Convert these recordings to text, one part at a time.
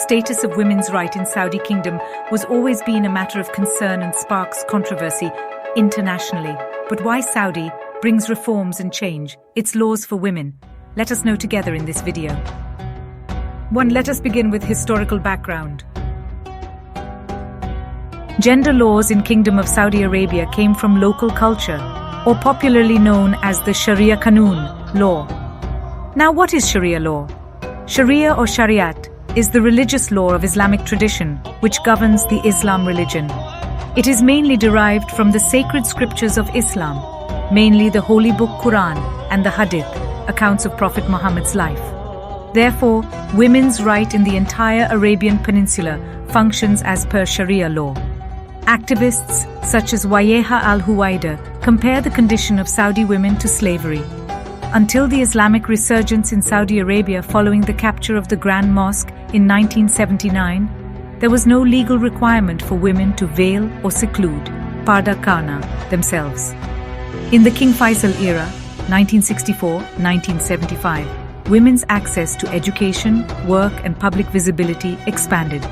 status of women's right in Saudi Kingdom was always been a matter of concern and sparks controversy internationally. But why Saudi brings reforms and change its laws for women? Let us know together in this video. 1. Let us begin with historical background. Gender laws in Kingdom of Saudi Arabia came from local culture, or popularly known as the Sharia Qanun law. Now, what is Sharia law? Sharia or Shariat is the religious law of Islamic tradition which governs the Islam religion. It is mainly derived from the sacred scriptures of Islam, mainly the holy book Quran and the Hadith, accounts of Prophet Muhammad's life. Therefore, women's right in the entire Arabian Peninsula functions as per Sharia law. Activists such as Wayeha al-Huwaida compare the condition of Saudi women to slavery. Until the Islamic resurgence in Saudi Arabia following the capture of the Grand Mosque in 1979, there was no legal requirement for women to veil or seclude, parda kana, themselves. In the King Faisal era, 1964-1975, women's access to education, work and public visibility expanded.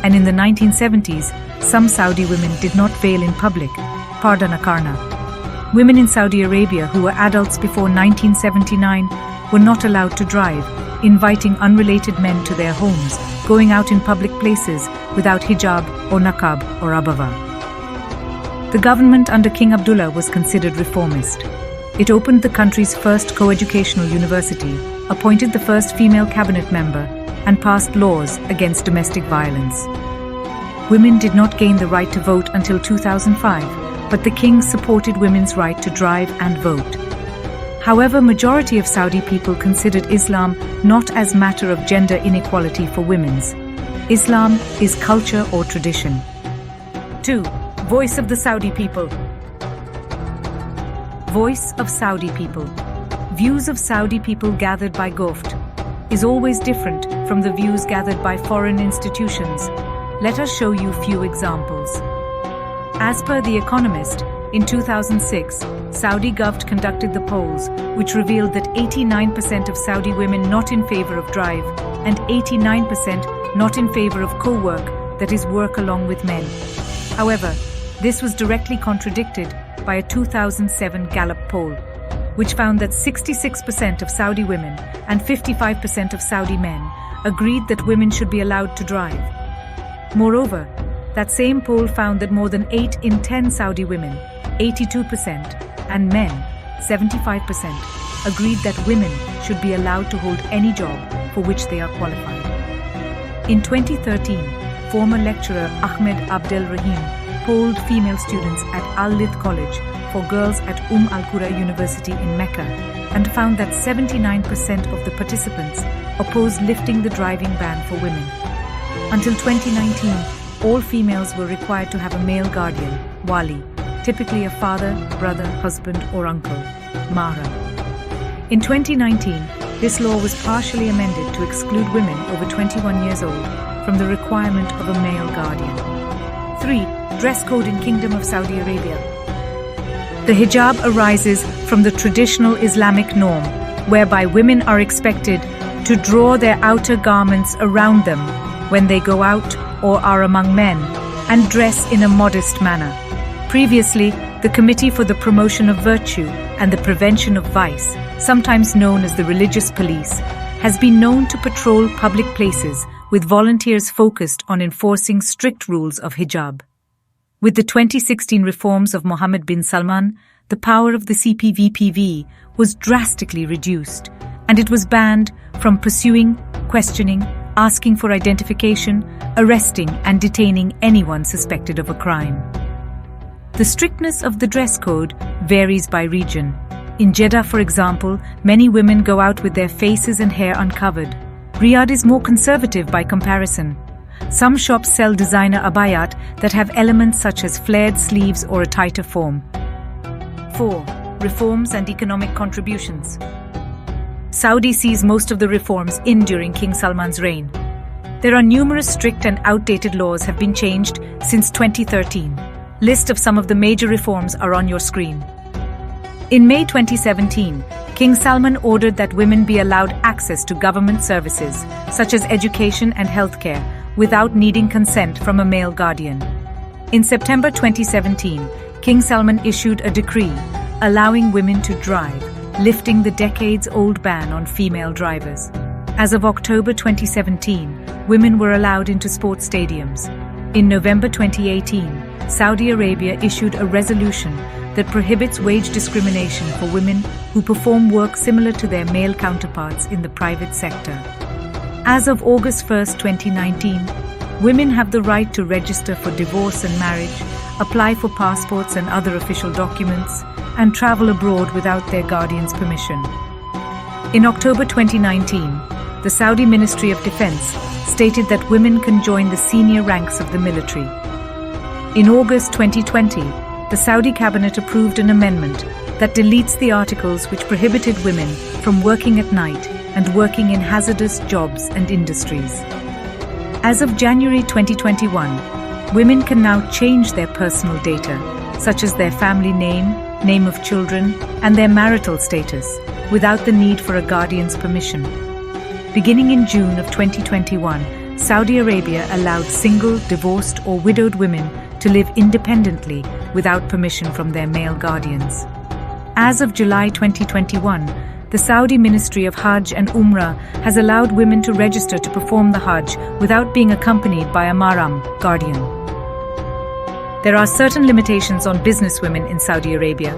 And in the 1970s, some Saudi women did not veil in public, parda nakarna. Women in Saudi Arabia who were adults before 1979 were not allowed to drive, inviting unrelated men to their homes, going out in public places without hijab or niqab or abaya. The government under King Abdullah was considered reformist. It opened the country's first co-educational university, appointed the first female cabinet member, and passed laws against domestic violence. Women did not gain the right to vote until 2005, but the king supported women's right to drive and vote. However, majority of Saudi people considered Islam not as matter of gender inequality for women's. Islam is culture or tradition. 2. Voice of the Saudi people. Voice of Saudi people. Views of Saudi people gathered by Goft is always different from the views gathered by foreign institutions. Let us show you few examples. As per The Economist, in 2006, Saudi Gov conducted the polls, which revealed that 89% of Saudi women not in favor of drive and 89% not in favor of co-work, that is, work along with men. However, this was directly contradicted by a 2007 Gallup poll, which found that 66% of Saudi women and 55% of Saudi men agreed that women should be allowed to drive. Moreover, that same poll found that more than 8 in 10 Saudi women, 82%, and men, 75%, agreed that women should be allowed to hold any job for which they are qualified. In 2013, former lecturer Ahmed Abdel Rahim polled female students at Al-Lith College for girls at Al-Qura University in Mecca and found that 79% of the participants opposed lifting the driving ban for women. Until 2019, all females were required to have a male guardian, wali, typically a father, brother, husband or uncle, mahram. In 2019, this law was partially amended to exclude women over 21 years old from the requirement of a male guardian. 3. Dress code in Kingdom of Saudi Arabia. The hijab arises from the traditional Islamic norm, whereby women are expected to draw their outer garments around them when they go out or are among men, and dress in a modest manner. Previously, the Committee for the Promotion of Virtue and the Prevention of Vice, sometimes known as the Religious Police, has been known to patrol public places with volunteers focused on enforcing strict rules of hijab. With the 2016 reforms of Mohammed bin Salman, the power of the CPVPV was drastically reduced, and it was banned from pursuing, questioning, asking for identification, arresting and detaining anyone suspected of a crime. The strictness of the dress code varies by region. In Jeddah, for example, many women go out with their faces and hair uncovered. Riyadh is more conservative by comparison. Some shops sell designer abayat that have elements such as flared sleeves or a tighter form. 4. Reforms and economic contributions. Saudi sees most of the reforms in during King Salman's reign. There are numerous strict and outdated laws have been changed since 2013. List of some of the major reforms are on your screen. In May 2017, King Salman ordered that women be allowed access to government services, such as education and healthcare, without needing consent from a male guardian. In September 2017, King Salman issued a decree allowing women to drive, lifting the decades-old ban on female drivers. As of October 2017, women were allowed into sports stadiums. In November 2018, Saudi Arabia issued a resolution that prohibits wage discrimination for women who perform work similar to their male counterparts in the private sector. As of August 1, 2019, women have the right to register for divorce and marriage, apply for passports and other official documents, and travel abroad without their guardian's permission. In October 2019, the Saudi Ministry of Defense stated that women can join the senior ranks of the military. In August 2020, the Saudi cabinet approved an amendment that deletes the articles which prohibited women from working at night and working in hazardous jobs and industries. As of January 2021, women can now change their personal data, such as their family name, name of children, and their marital status, without the need for a guardian's permission. Beginning in June of 2021, Saudi Arabia allowed single, divorced, or widowed women to live independently without permission from their male guardians. As of July 2021, the Saudi Ministry of Hajj and Umrah has allowed women to register to perform the Hajj without being accompanied by a mahram, guardian. There are certain limitations on businesswomen in Saudi Arabia.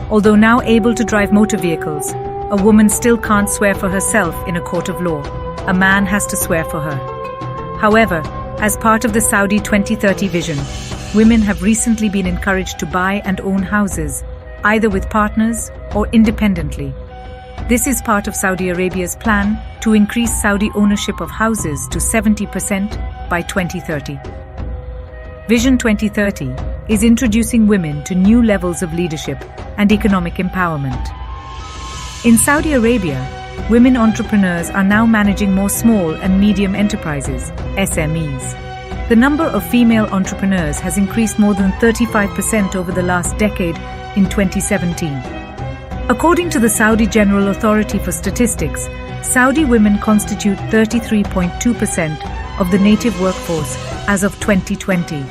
Although now able to drive motor vehicles, a woman still can't swear for herself in a court of law. A man has to swear for her. However, as part of the Saudi 2030 vision, women have recently been encouraged to buy and own houses, either with partners or independently. This is part of Saudi Arabia's plan to increase Saudi ownership of houses to 70% by 2030. Vision 2030 is introducing women to new levels of leadership and economic empowerment. In Saudi Arabia, women entrepreneurs are now managing more small and medium enterprises, SMEs. The number of female entrepreneurs has increased more than 35% over the last decade in 2017. According to the Saudi General Authority for Statistics, Saudi women constitute 33.2% of the native workforce as of 2020.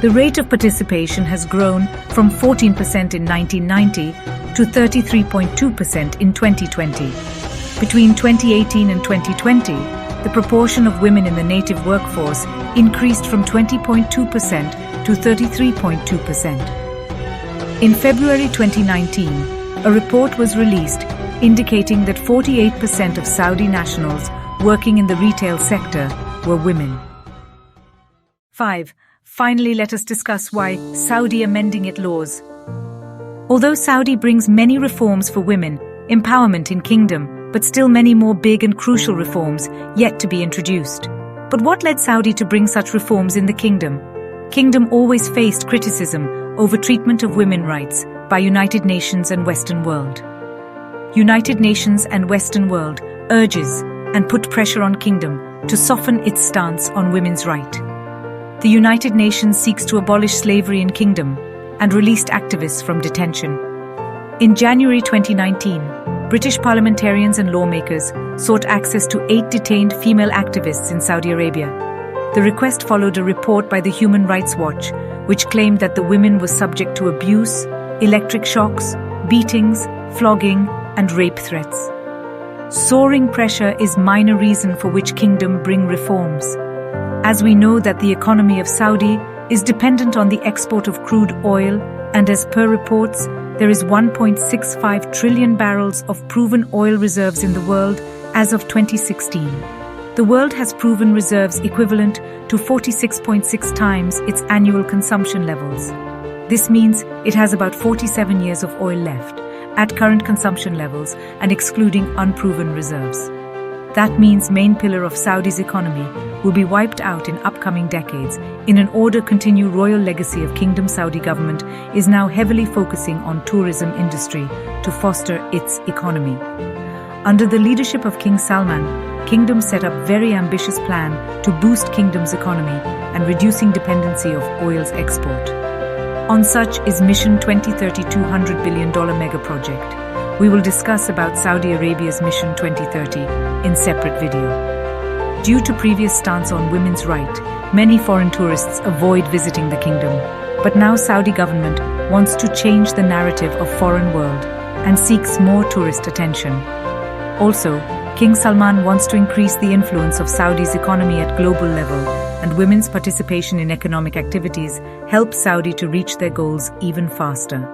The rate of participation has grown from 14% in 1990 to 33.2% in 2020. Between 2018 and 2020, the proportion of women in the native workforce increased from 20.2% to 33.2%. In February 2019, a report was released indicating that 48% of Saudi nationals working in the retail sector were women. 5. Finally, let us discuss why Saudi amending its laws. Although Saudi brings many reforms for women, empowerment in kingdom, but still many more big and crucial reforms yet to be introduced. But what led Saudi to bring such reforms in the kingdom? Kingdom always faced criticism over treatment of women rights by United Nations and Western world. United Nations and Western world urges and put pressure on kingdom to soften its stance on women's right. The United Nations seeks to abolish slavery in kingdom and released activists from detention. In January 2019, British parliamentarians and lawmakers sought access to 8 detained female activists in Saudi Arabia. The request followed a report by the Human Rights Watch, which claimed that the women were subject to abuse, electric shocks, beatings, flogging, and rape threats. Soaring pressure is minor reason for which kingdom bring reforms. As we know that the economy of Saudi is dependent on the export of crude oil, and as per reports, there is 1.65 trillion barrels of proven oil reserves in the world as of 2016. The world has proven reserves equivalent to 46.6 times its annual consumption levels. This means it has about 47 years of oil left, at current consumption levels and excluding unproven reserves. That means main pillar of Saudi's economy will be wiped out in upcoming decades. In an order to continue royal legacy of Kingdom, Saudi government is now heavily focusing on tourism industry to foster its economy. Under the leadership of King Salman, Kingdom set up very ambitious plan to boost Kingdom's economy and reducing dependency of oil's export. On such is Mission 2030 $200 billion mega project. We will discuss about Saudi Arabia's Mission 2030 in separate video. Due to previous stance on women's right, many foreign tourists avoid visiting the kingdom. But now Saudi government wants to change the narrative of foreign world and seeks more tourist attention. Also, King Salman wants to increase the influence of Saudi's economy at global level, and women's participation in economic activities help Saudi to reach their goals even faster.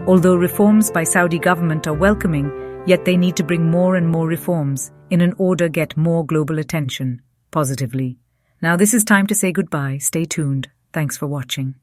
Although reforms by Saudi government are welcoming, yet they need to bring more and more reforms in an order get more global attention positively. Now this is time to say goodbye. Stay tuned. Thanks for watching.